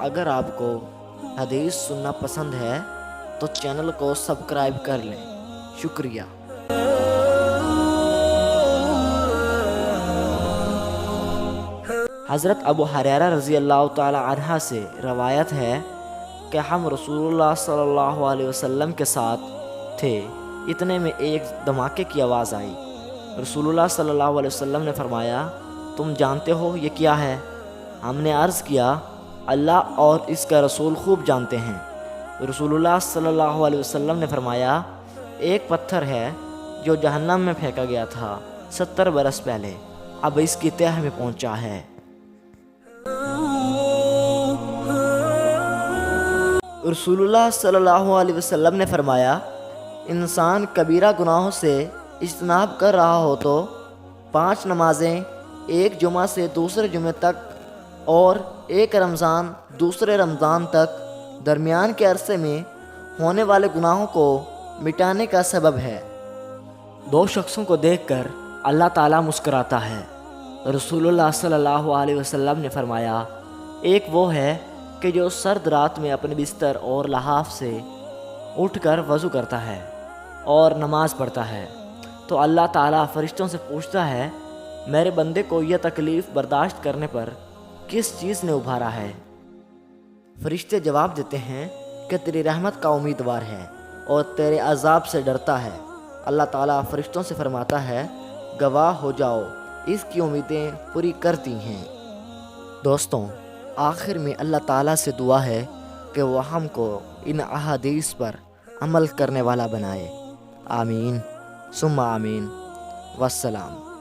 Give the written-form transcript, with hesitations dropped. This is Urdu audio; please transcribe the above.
اگر آپ کو حدیث سننا پسند ہے تو چینل کو سبسکرائب کر لیں، شکریہ۔ حضرت ابو ہریرہ رضی اللہ تعالی عنہ سے روایت ہے کہ ہم رسول اللہ صلی اللہ علیہ وسلم کے ساتھ تھے، اتنے میں ایک دھماکے کی آواز آئی۔ رسول اللہ صلی اللہ علیہ وسلم نے فرمایا، تم جانتے ہو یہ کیا ہے؟ ہم نے عرض کیا، اللہ اور اس کا رسول خوب جانتے ہیں۔ رسول اللہ صلی اللہ علیہ وسلم نے فرمایا، ایک پتھر ہے جو جہنم میں پھینکا گیا تھا 70 برس پہلے، اب اس کی تہہ میں پہنچا ہے۔ رسول اللہ صلی اللہ علیہ وسلم نے فرمایا، انسان کبیرہ گناہوں سے اجتناب کر رہا ہو تو 5 نمازیں ایک جمعہ سے دوسرے جمعے تک اور ایک رمضان دوسرے رمضان تک درمیان کے عرصے میں ہونے والے گناہوں کو مٹانے کا سبب ہے۔ 2 شخصوں کو دیکھ کر اللہ تعالیٰ مسکراتا ہے۔ رسول اللہ صلی اللہ علیہ وسلم نے فرمایا، ایک وہ ہے کہ جو سرد رات میں اپنے بستر اور لحاف سے اٹھ کر وضو کرتا ہے اور نماز پڑھتا ہے تو اللہ تعالیٰ فرشتوں سے پوچھتا ہے، میرے بندے کو یہ تکلیف برداشت کرنے پر کس چیز نے ابھارا ہے؟ فرشتے جواب دیتے ہیں کہ تیری رحمت کا امیدوار ہے اور تیرے عذاب سے ڈرتا ہے۔ اللہ تعالیٰ فرشتوں سے فرماتا ہے، گواہ ہو جاؤ، اس کی امیدیں پوری کر دی ہیں۔ دوستوں، آخر میں اللہ تعالیٰ سے دعا ہے کہ وہ ہم کو ان احادیث پر عمل کرنے والا بنائے۔ آمین ثم آمین، والسلام۔